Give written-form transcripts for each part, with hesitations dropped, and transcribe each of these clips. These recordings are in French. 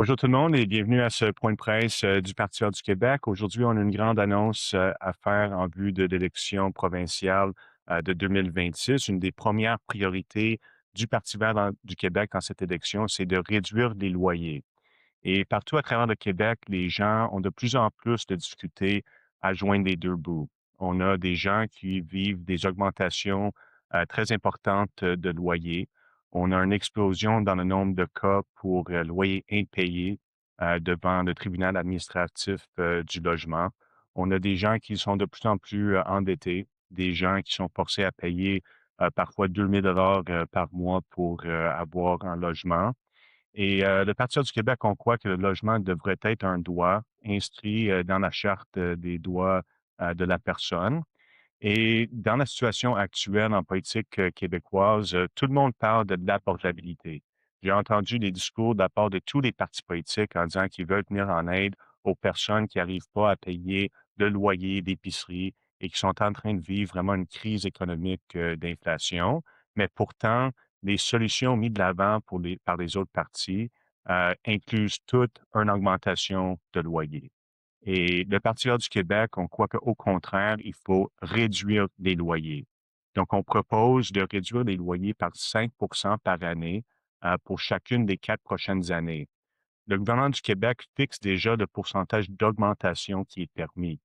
Bonjour tout le monde et bienvenue à ce point de presse du Parti vert du Québec. Aujourd'hui, on a une grande annonce à faire en vue de l'élection provinciale de 2026. Une des premières priorités du Parti vert du Québec dans cette élection, c'est de réduire les loyers. Et partout à travers le Québec, les gens ont de plus en plus de difficultés à joindre les deux bouts. On a des gens qui vivent des augmentations très importantes de loyers. On a une explosion dans le nombre de cas pour loyers impayés devant le tribunal administratif du logement. On a des gens qui sont de plus en plus endettés, des gens qui sont forcés à payer parfois 2 000 $ par mois pour avoir un logement. Et le Parti du Québec, on croit que le logement devrait être un droit inscrit dans la charte des droits de la personne. Et dans la situation actuelle en politique québécoise, tout le monde parle de l'abordabilité. J'ai entendu des discours de la part de tous les partis politiques en disant qu'ils veulent venir en aide aux personnes qui n'arrivent pas à payer le loyer d'épicerie et qui sont en train de vivre vraiment une crise économique d'inflation. Mais pourtant, les solutions mises de l'avant par les autres partis incluent toutes une augmentation de loyer. Et le Parti vert du Québec, on croit qu'au contraire, il faut réduire les loyers. Donc, on propose de réduire les loyers par 5 par année pour chacune des 4 prochaines années. Le gouvernement du Québec fixe déjà le pourcentage d'augmentation qui est permis.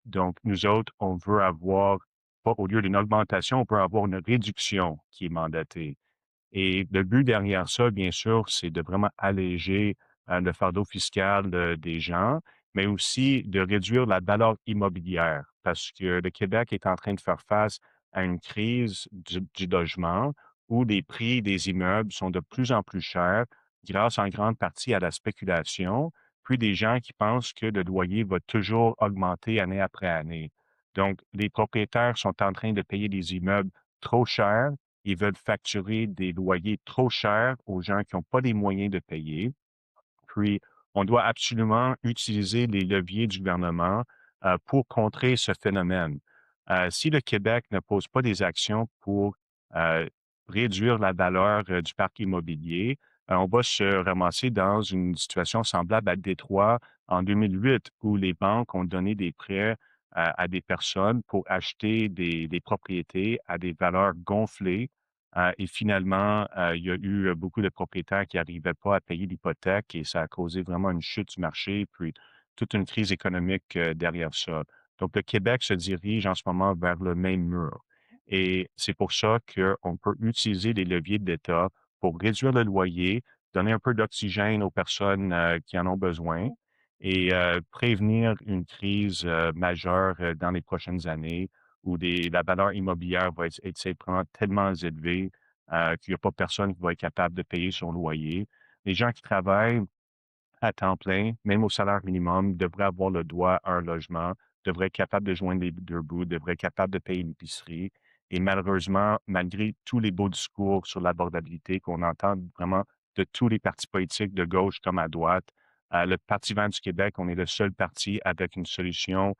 Donc, nous autres, on veut avoir, pas au lieu d'une augmentation, on peut avoir une réduction qui est mandatée. Et le but derrière ça, bien sûr, c'est de vraiment alléger le fardeau fiscal des gens, mais aussi de réduire la valeur immobilière parce que le Québec est en train de faire face à une crise du logement où les prix des immeubles sont de plus en plus chers grâce en grande partie à la spéculation, puis des gens qui pensent que le loyer va toujours augmenter année après année. Donc, les propriétaires sont en train de payer des immeubles trop chers. Ils veulent facturer des loyers trop chers aux gens qui n'ont pas les moyens de payer. Puis, on doit absolument utiliser les leviers du gouvernement pour contrer ce phénomène. Si le Québec ne pose pas des actions pour euh, réduire la valeur du parc immobilier, on va se ramasser dans une situation semblable à Détroit en 2008, où les banques ont donné des prêts à des personnes pour acheter des propriétés à des valeurs gonflées et finalement, il y a eu beaucoup de propriétaires qui n'arrivaient pas à payer l'hypothèque et ça a causé vraiment une chute du marché, puis toute une crise économique derrière ça. Donc, le Québec se dirige en ce moment vers le même mur. Et c'est pour ça qu'on peut utiliser les leviers de l'État pour réduire le loyer, donner un peu d'oxygène aux personnes qui en ont besoin et prévenir une crise majeure dans les prochaines années où la valeur immobilière va être simplement tellement élevée qu'il n'y a pas personne qui va être capable de payer son loyer. Les gens qui travaillent à temps plein, même au salaire minimum, devraient avoir le droit à un logement, devraient être capables de joindre les deux bouts, devraient être capables de payer une épicerie. Et malheureusement, malgré tous les beaux discours sur l'abordabilité qu'on entend vraiment de tous les partis politiques, de gauche comme à droite, le Parti vert du Québec, on est le seul parti avec une solution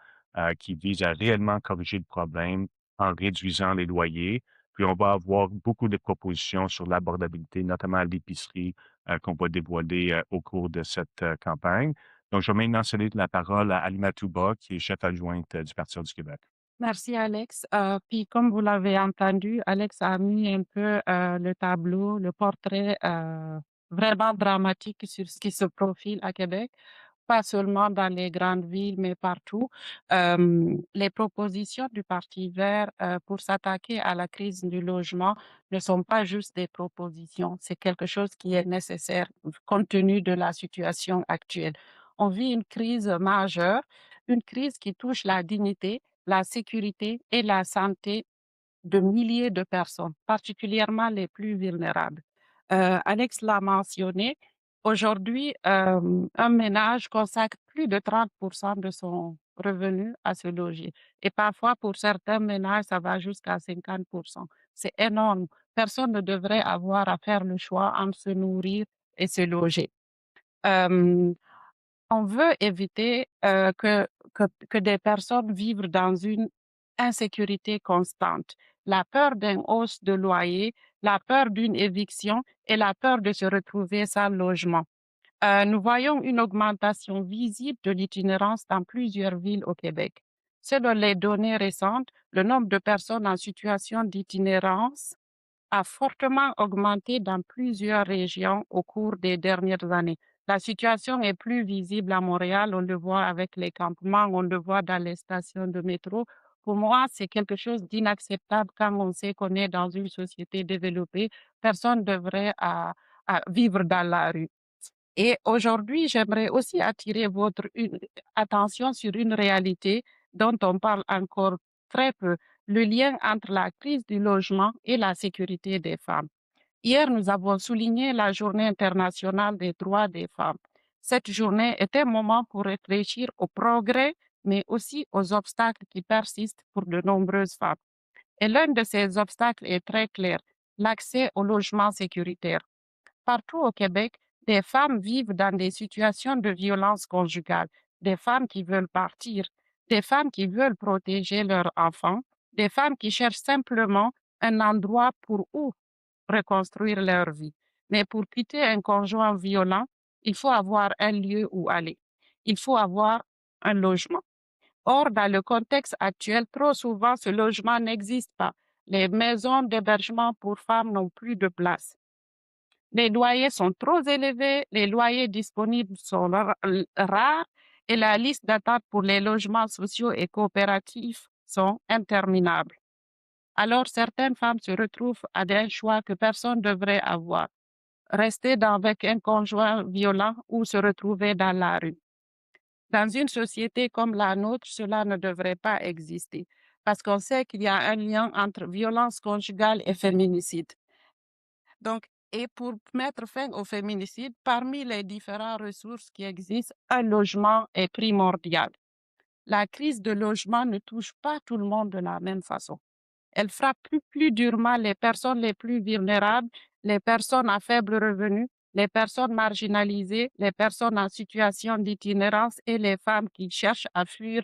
qui vise à réellement corriger le problème en réduisant les loyers. Puis on va avoir beaucoup de propositions sur l'abordabilité, notamment à l'épicerie, qu'on va dévoiler au cours de cette campagne. Donc, je vais maintenant céder la parole à Alima Touba, qui est chef adjointe du Parti du Québec. Merci Alex. Puis comme vous l'avez entendu, Alex a mis un peu le tableau, le portrait vraiment dramatique sur ce qui se profile à Québec, pas seulement dans les grandes villes, mais partout. Les propositions du Parti vert pour s'attaquer à la crise du logement ne sont pas juste des propositions, c'est quelque chose qui est nécessaire compte tenu de la situation actuelle. On vit une crise majeure, une crise qui touche la dignité, la sécurité et la santé de milliers de personnes, particulièrement les plus vulnérables. Alex l'a mentionné, aujourd'hui, un ménage consacre plus de 30 de son revenu à se loger et parfois pour certains ménages, ça va jusqu'à 50. C'est énorme. Personne ne devrait avoir à faire le choix entre se nourrir et se loger. Hem on veut éviter, que des personnes vivent dans une insécurité constante. La peur d'une hausse de loyer, la peur d'une éviction et la peur de se retrouver sans logement. Nous voyons une augmentation visible de l'itinérance dans plusieurs villes au Québec. Selon les données récentes, le nombre de personnes en situation d'itinérance a fortement augmenté dans plusieurs régions au cours des dernières années. La situation est plus visible à Montréal, on le voit avec les campements, on le voit dans les stations de métro. Pour moi, c'est quelque chose d'inacceptable quand on sait qu'on est dans une société développée. Personne ne devrait à vivre dans la rue. Et aujourd'hui, j'aimerais aussi attirer votre attention sur une réalité dont on parle encore très peu, le lien entre la crise du logement et la sécurité des femmes. Hier, nous avons souligné la Journée internationale des droits des femmes. Cette journée est un moment pour réfléchir aux progrès, mais aussi aux obstacles qui persistent pour de nombreuses femmes. Et l'un de ces obstacles est très clair, l'accès au logement sécuritaire. Partout au Québec, des femmes vivent dans des situations de violence conjugale, des femmes qui veulent partir, des femmes qui veulent protéger leurs enfants, des femmes qui cherchent simplement un endroit pour où reconstruire leur vie. Mais pour quitter un conjoint violent, il faut avoir un lieu où aller. Il faut avoir un logement. Or, dans le contexte actuel, trop souvent, ce logement n'existe pas. Les maisons d'hébergement pour femmes n'ont plus de place. Les loyers sont trop élevés, les loyers disponibles sont rares et la liste d'attente pour les logements sociaux et coopératifs sont interminables. Alors, certaines femmes se retrouvent à des choix que personne ne devrait avoir. Rester avec un conjoint violent ou se retrouver dans la rue. Dans une société comme la nôtre, cela ne devrait pas exister parce qu'on sait qu'il y a un lien entre violence conjugale et féminicide. Donc, et pour mettre fin au féminicide, parmi les différentes ressources qui existent, un logement est primordial. La crise de logement ne touche pas tout le monde de la même façon. Elle frappe plus durement les personnes les plus vulnérables, les personnes à faible revenu, les personnes marginalisées, les personnes en situation d'itinérance et les femmes qui cherchent à fuir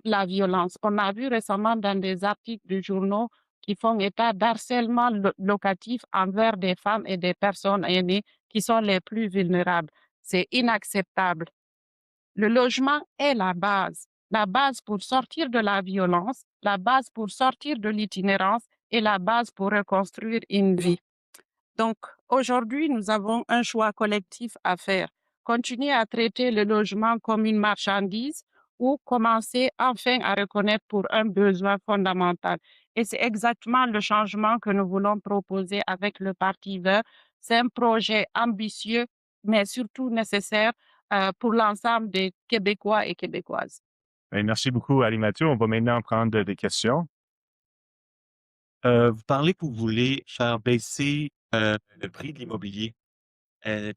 la violence. On a vu récemment dans des articles de journaux qui font état d'harcèlement locatif envers des femmes et des personnes aînées qui sont les plus vulnérables. C'est inacceptable. Le logement est la base pour sortir de la violence, la base pour sortir de l'itinérance et la base pour reconstruire une vie. Donc, aujourd'hui, nous avons un choix collectif à faire. Continuer à traiter le logement comme une marchandise ou commencer enfin à reconnaître pour un besoin fondamental. Et c'est exactement le changement que nous voulons proposer avec le Parti vert. C'est un projet ambitieux, mais surtout nécessaire pour l'ensemble des Québécois et Québécoises. Ben, merci beaucoup, Ali Mathieu. On va maintenant prendre des questions. Vous parlez que vous voulez faire baisser le prix de l'immobilier.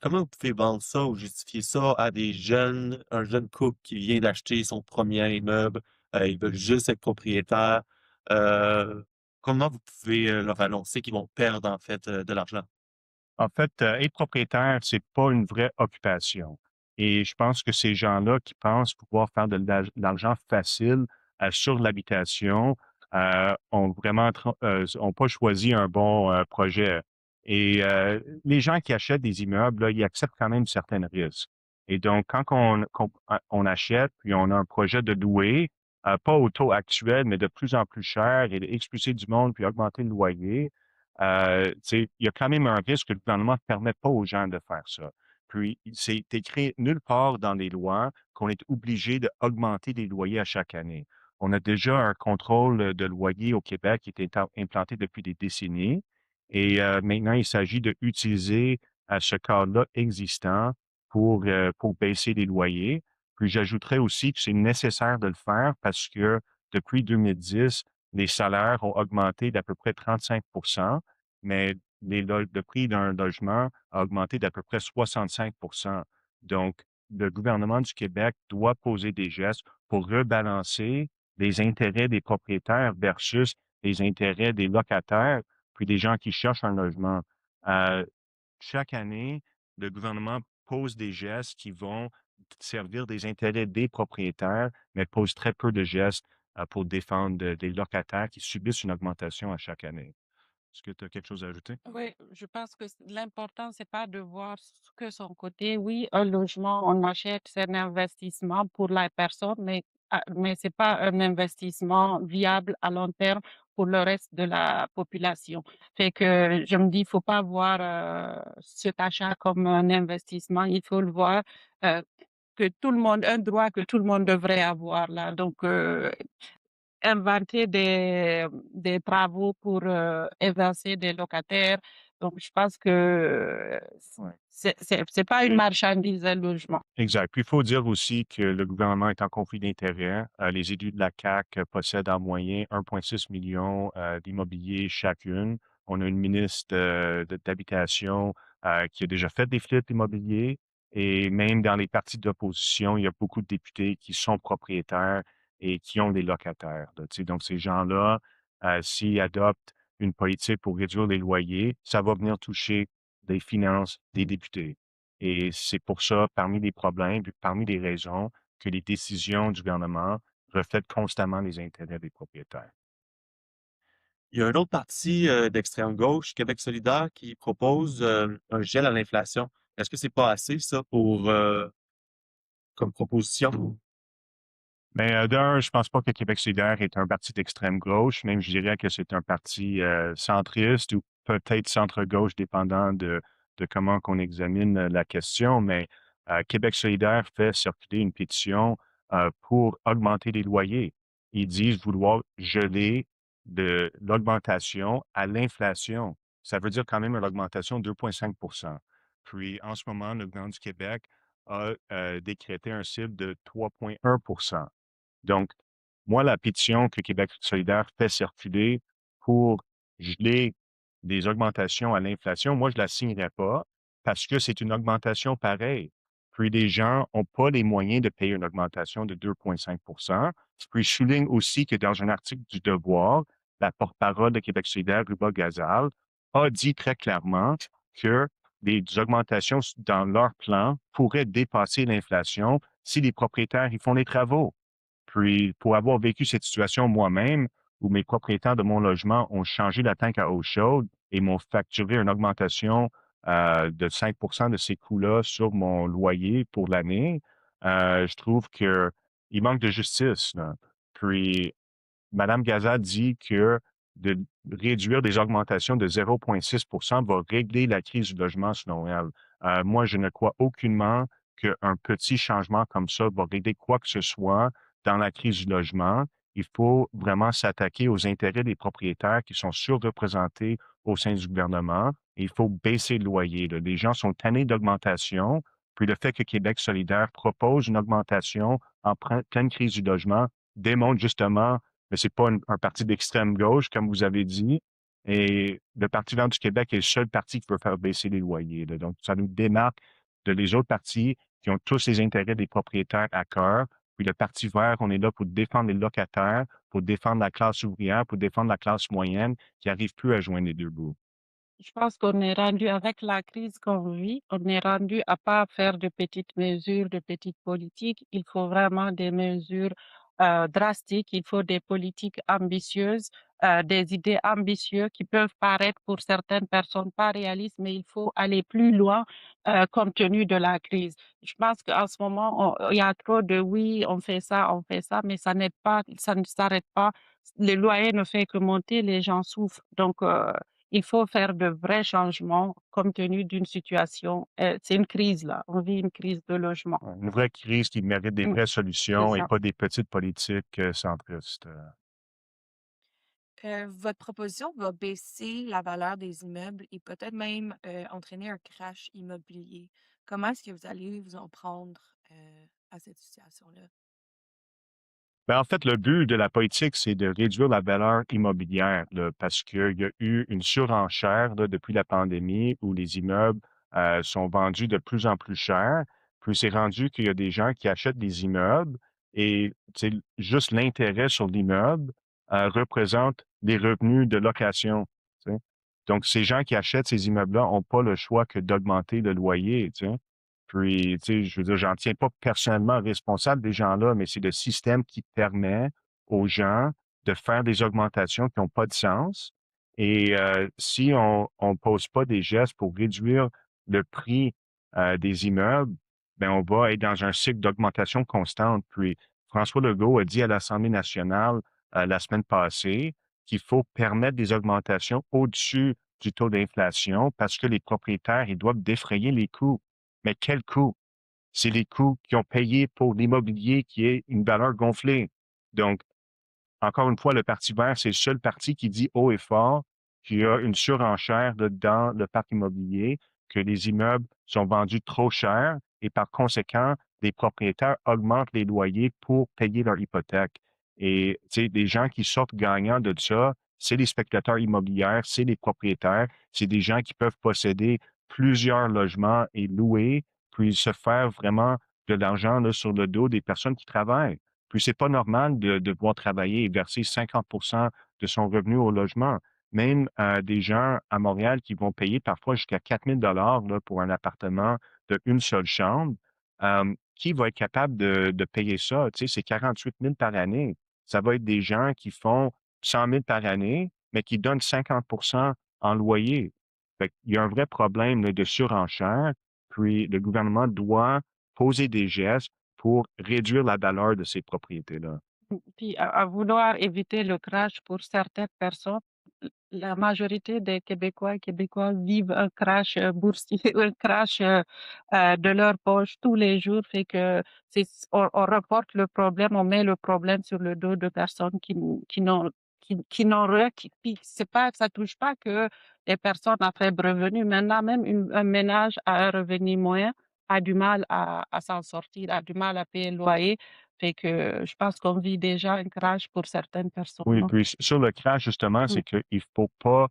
Comment vous pouvez vendre ça ou justifier ça à des jeunes, un jeune couple qui vient d'acheter son premier immeuble, ils veulent juste être propriétaires. Euh, Comment vous pouvez leur annoncer qu'ils vont perdre en fait de l'argent? En fait, être propriétaire, c'est pas une vraie occupation. Et je pense que ces gens-là qui pensent pouvoir faire de l'argent facile sur l'habitation ont vraiment ont pas choisi un bon projet. Et les gens qui achètent des immeubles, là, ils acceptent quand même certains risques. Et donc, on achète, puis on a un projet de louer, pas au taux actuel, mais de plus en plus cher, et d'expulser du monde, puis augmenter le loyer, tu sais, il y a quand même un risque que le gouvernement ne permet pas aux gens de faire ça. Puis, c'est écrit nulle part dans les lois qu'on est obligé d'augmenter les loyers à chaque année. On a déjà un contrôle de loyer au Québec qui est implanté depuis des décennies. Et maintenant, il s'agit d'utiliser ce cadre-là existant pour baisser les loyers. Puis j'ajouterais aussi que c'est nécessaire de le faire parce que depuis 2010, les salaires ont augmenté d'à peu près 35, mais le prix d'un logement a augmenté d'à peu près 65. Donc, le gouvernement du Québec doit poser des gestes pour rebalancer les intérêts des propriétaires versus les intérêts des locataires, puis des gens qui cherchent un logement. Euh, Chaque année, le gouvernement pose des gestes qui vont servir des intérêts des propriétaires, mais pose très peu de gestes pour défendre des locataires qui subissent une augmentation à chaque année. Est-ce que tu as quelque chose à ajouter? Oui, je pense que l'important, c'est pas de voir que son côté. Oui, un logement, on achète, c'est un investissement pour la personne, mais c'est pas un investissement viable à long terme pour le reste de la population. Fait que je me dis, il faut pas voir cet achat comme un investissement. Il faut le voir euh, que tout le monde, un droit que tout le monde devrait avoir là. Donc, inventer des travaux pour évincer des locataires. Donc, je pense que Ouais. c'est pas une marchandise, un logement. Exact. Puis il faut dire aussi que le gouvernement est en conflit d'intérêts. Les élus de la CAQ possèdent en moyenne 1,6 million d'immobilier chacune. On a une ministre d'Habitation qui a déjà fait des flips immobiliers. Et même dans les partis d'opposition, il y a beaucoup de députés qui sont propriétaires et qui ont des locataires, là, tu sais. Donc, ces gens-là, s'ils adoptent une politique pour réduire les loyers, ça va venir toucher les finances des députés. Et c'est pour ça, parmi les problèmes, puis parmi les raisons, que les décisions du gouvernement reflètent constamment les intérêts des propriétaires. Il y a un autre parti d'extrême gauche, Québec solidaire, qui propose un gel à l'inflation. Est-ce que c'est pas assez, ça, pour comme proposition? Mais d'un, je pense pas que Québec solidaire est un parti d'extrême gauche, même je dirais que c'est un parti centriste ou peut-être centre-gauche, dépendant de comment qu'on examine la question. Mais Québec solidaire fait circuler une pétition pour augmenter les loyers. Ils disent vouloir geler de l'augmentation à l'inflation. Ça veut dire quand même une augmentation de 2,5. Puis en ce moment, le gouvernement du Québec a décrété un cible de 3,1. Donc, moi, la pétition que Québec solidaire fait circuler pour geler des augmentations à l'inflation, moi, je la signerais pas parce que c'est une augmentation pareille. Puis les gens n'ont pas les moyens de payer une augmentation de 2,5. Puis je souligne aussi que dans un article du Devoir, la porte-parole de Québec solidaire, Ruba Gazal, a dit très clairement que des augmentations dans leur plan pourraient dépasser l'inflation si les propriétaires y font les travaux. Puis, pour avoir vécu cette situation moi-même, où mes propriétaires de mon logement ont changé la tank à eau chaude et m'ont facturé une augmentation de 5 de ces coûts-là sur mon loyer pour l'année, je trouve que il manque de justice, là. Puis, Madame Gaza dit que de réduire des augmentations de 0,6 va régler la crise du logement, selon elle. Moi, je ne crois aucunement qu'un petit changement comme ça va régler quoi que ce soit dans la crise du logement. Il faut vraiment s'attaquer aux intérêts des propriétaires qui sont surreprésentés au sein du gouvernement. Et il faut baisser le loyer, là. Les gens sont tannés d'augmentation. Puis le fait que Québec solidaire propose une augmentation en pleine crise du logement démontre justement, mais c'est pas un parti d'extrême gauche, comme vous avez dit. Et le Parti vert du Québec est le seul parti qui veut faire baisser les loyers, là. Donc, ça nous démarque de les autres partis qui ont tous les intérêts des propriétaires à cœur. Puis le Parti vert, on est là pour défendre les locataires, pour défendre la classe ouvrière, pour défendre la classe moyenne qui n'arrive plus à joindre les deux bouts. Je pense qu'on est rendu avec la crise qu'on vit, on est rendu à pas faire de petites mesures, de petites politiques. Il faut vraiment des mesures drastiques. Il faut des politiques ambitieuses, des idées ambitieuses qui peuvent paraître pour certaines personnes pas réalistes, mais il faut aller plus loin compte tenu de la crise. Je pense qu'en ce moment, il y a trop de oui, on fait ça, mais ça n'est pas, ça ne s'arrête pas. Le loyer ne fait que monter, les gens souffrent. Donc, il faut faire de vrais changements compte tenu d'une situation. C'est une crise là, on vit une crise de logement. Ouais, une vraie crise qui mérite des vraies C'est solutions et ça. pas des petites politiques centristes. Votre proposition va baisser la valeur des immeubles et peut-être même entraîner un crash immobilier. Comment est-ce que vous allez vous en prendre à cette situation-là? Ben, en fait, le but de la politique, c'est de réduire la valeur immobilière, là, parce qu'il y a eu une surenchère là, depuis la pandémie où les immeubles sont vendus de plus en plus cher. Puis c'est rendu qu'il y a des gens qui achètent des immeubles et tu sais, juste l'intérêt sur l'immeuble représente les revenus de location, tu sais. Donc, ces gens qui achètent ces immeubles-là n'ont pas le choix que d'augmenter le loyer, tu sais. Puis, tu sais, je veux dire, j'en tiens pas personnellement responsable des gens-là, mais c'est le système qui permet aux gens de faire des augmentations qui n'ont pas de sens Et si on ne pose pas des gestes pour réduire le prix des immeubles, ben on va être dans un cycle d'augmentation constante. Puis François Legault a dit à l'Assemblée nationale la semaine passée qu'il faut permettre des augmentations au-dessus du taux d'inflation parce que les propriétaires, ils doivent défrayer les coûts. Mais quels coûts? C'est les coûts qu'ils ont payés pour l'immobilier qui est une valeur gonflée. Donc, encore une fois, le Parti vert, c'est le seul parti qui dit haut et fort qu'il y a une surenchère dans le parc immobilier, que les immeubles sont vendus trop cher et par conséquent, les propriétaires augmentent les loyers pour payer leur hypothèque. Et tu sais, des gens qui sortent gagnants de ça, c'est les spéculateurs immobiliers, c'est les propriétaires, c'est des gens qui peuvent posséder plusieurs logements et louer, puis se faire vraiment de l'argent là, sur le dos des personnes qui travaillent. Puis c'est pas normal de devoir travailler et verser 50 de son revenu au logement. Même des gens à Montréal qui vont payer parfois jusqu'à 4 000 là, pour un appartement de une seule chambre, qui va être capable de payer ça? Tu sais, c'est 48 000 par année. Ça va être des gens qui font 100 000 par année, mais qui donnent 50 en loyer. Fait qu'il y a un vrai problème là, de surenchère, puis le gouvernement doit poser des gestes pour réduire la valeur de ces propriétés-là. Puis à vouloir éviter le crash pour certaines personnes, la majorité des Québécois et Québécoises vivent un crash boursier, un crash de leur poche tous les jours, fait que on reporte le problème, on met le problème sur le dos de personnes qui n'ont rien, puis c'est pas, ça touche pas que les personnes à faible revenu. Maintenant, même un ménage à un revenu moyen a du mal à s'en sortir, a du mal à payer le loyer. Fait que je pense qu'on vit déjà un crash pour certaines personnes, Oui, hein. puis sur le crash, justement, Mmh. c'est qu'il ne faut pas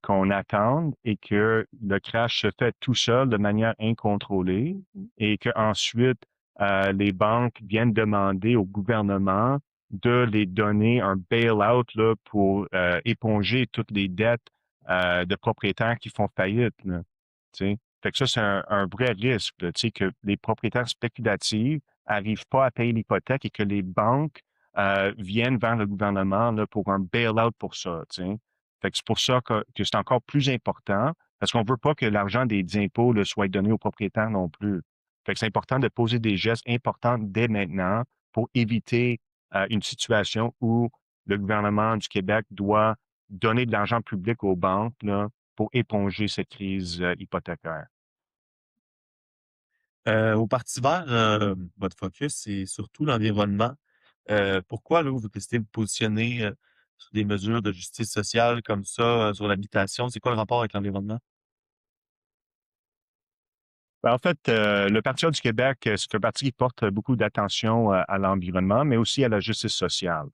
qu'on attende et que le crash se fait tout seul de manière incontrôlée Mmh mh. et qu'ensuite, les banques viennent demander au gouvernement de les donner un bail-out là, pour éponger toutes les dettes de propriétaires qui font faillite, là, tu sais. Fait que ça, c'est un vrai risque, là, tu sais, que les propriétaires spéculatifs n'arrivent pas à payer l'hypothèque et que les banques viennent vers le gouvernement là, pour un bail-out pour ça, tu sais. Fait que c'est pour ça que c'est encore plus important, parce qu'on veut pas que l'argent des impôts là, soit donné aux propriétaires non plus. Fait que c'est important de poser des gestes importants dès maintenant pour éviter une situation où le gouvernement du Québec doit donner de l'argent public aux banques là, pour éponger cette crise hypothécaire. Au Parti vert, votre focus, c'est surtout l'environnement. Pourquoi, là, vous décidez de vous positionner sur des mesures de justice sociale comme ça, sur l'habitation? C'est quoi le rapport avec l'environnement? Ben, en fait, le Parti du Québec, c'est un parti qui porte beaucoup d'attention à l'environnement, mais aussi à la justice sociale.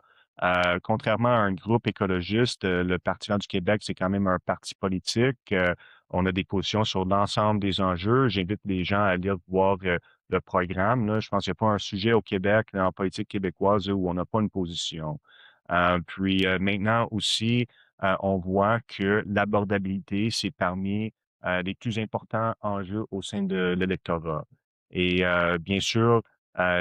Contrairement à un groupe écologiste, le Parti du Québec, c'est quand même un parti politique. On a des positions sur l'ensemble des enjeux. J'invite les gens à aller voir le programme, là. Je pense qu'il n'y a pas un sujet au Québec, en politique québécoise, où on n'a pas une position. Puis maintenant aussi, on voit que l'abordabilité, c'est parmi les plus importants enjeux au sein de l'électorat. Et bien sûr,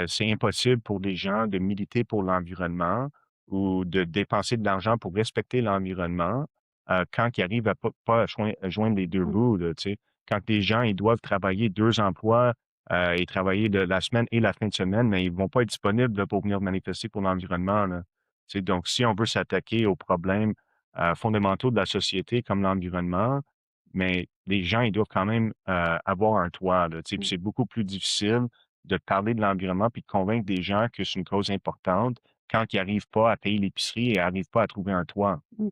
c'est impossible pour les gens de militer pour l'environnement ou de dépenser de l'argent pour respecter l'environnement quand ils arrivent à pas à joindre les deux Mmh. bouts, là, tu sais. Quand les gens ils doivent travailler 2 emplois et travailler de la semaine et la fin de semaine, mais ils vont pas être disponibles là, pour venir manifester pour l'environnement, là. Tu sais, donc, si on veut s'attaquer aux problèmes fondamentaux de la société comme l'environnement, mais les gens, ils doivent quand même avoir un toit, là, tu sais. Puis Mmh. c'est beaucoup plus difficile de parler de l'environnement puis de convaincre des gens que c'est une cause importante quand ils n'arrivent pas à payer l'épicerie et n'arrivent pas à trouver un toit. Mmh.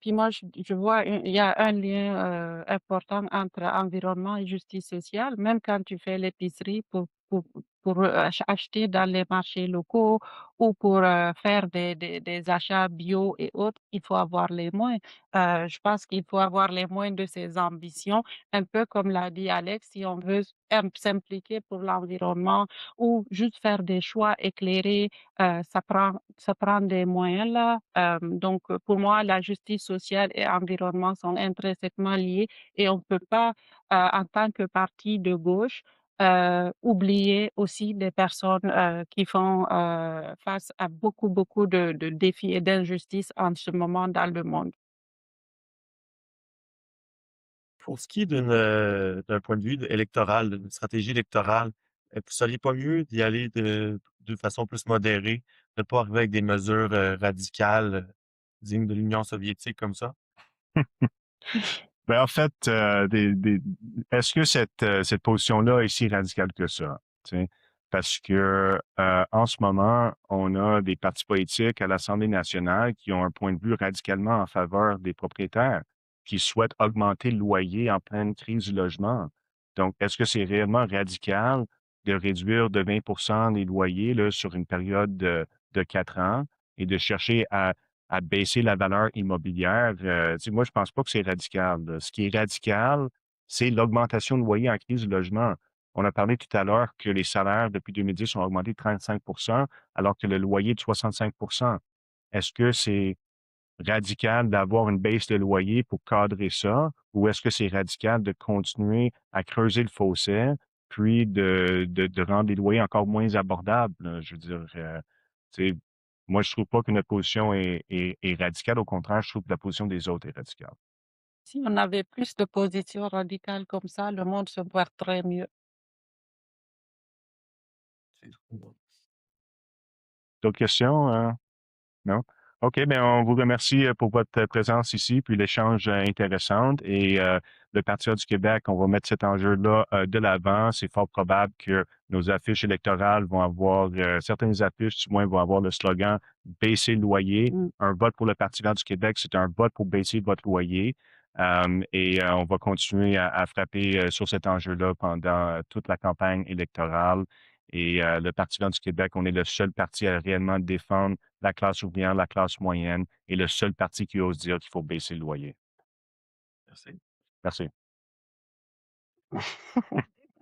Puis moi, je vois il y a un lien, important entre environnement et justice sociale. Même quand tu fais l'épicerie pour acheter dans les marchés locaux ou pour, faire des achats bio et autres, il faut avoir les moyens. Je pense qu'il faut avoir les moyens de ses ambitions, un peu comme l'a dit Alex, si on veut s'impliquer pour l'environnement ou juste faire des choix éclairés, ça prend des moyens là. Donc pour moi, la justice sociale et environnement sont intrinsèquement liés et on ne peut pas, en tant que parti de gauche, oublier aussi des personnes, qui font, face à beaucoup, beaucoup de défis et d'injustices en ce moment dans le monde. Pour ce qui est d'un point de vue électoral, d'une stratégie électorale, vous seriez pas mieux d'y aller de façon plus modérée, de pas arriver avec des mesures radicales dignes de l'Union soviétique comme ça? Ben, en fait, est-ce que cette position-là est si radicale que ça? Tu sais? Parce que en ce moment, on a des partis politiques à l'Assemblée nationale qui ont un point de vue radicalement en faveur des propriétaires, qui souhaitent augmenter le loyer en pleine crise du logement. Donc, est-ce que c'est réellement radical de réduire de 20 les loyers là, sur une période de 4 ans et de chercher à baisser la valeur immobilière? Tu sais, moi, je pense pas que c'est radical, là. Ce qui est radical, c'est l'augmentation de loyer en crise du logement. On a parlé tout à l'heure que les salaires depuis 2010 ont augmenté de 35 alors que le loyer de 65. Est-ce que c'est radical d'avoir une baisse de loyer pour cadrer ça, ou est-ce que c'est radical de continuer à creuser le fossé, puis de rendre les loyers encore moins abordables, là? Je veux dire, tu sais, moi, je trouve pas que notre position est radicale. Au contraire, je trouve que la position des autres est radicale. Si on avait plus de positions radicales comme ça, le monde se porterait mieux. C'est trop. D'autres questions? Non? OK, bien, on vous remercie pour votre présence ici, puis l'échange intéressant. Et le Parti du Québec, on va mettre cet enjeu-là de l'avant. C'est fort probable que nos affiches électorales vont avoir, certaines affiches, du moins, vont avoir le slogan Baisser le loyer. Mm. Un vote pour le Parti vert du Québec, c'est un vote pour baisser votre loyer. Et on va continuer à frapper sur cet enjeu-là pendant toute la campagne électorale. Et le Parti vert du Québec, on est le seul parti à réellement défendre la classe ouvrière, la classe moyenne et le seul parti qui ose dire qu'il faut baisser le loyer. Merci. Merci.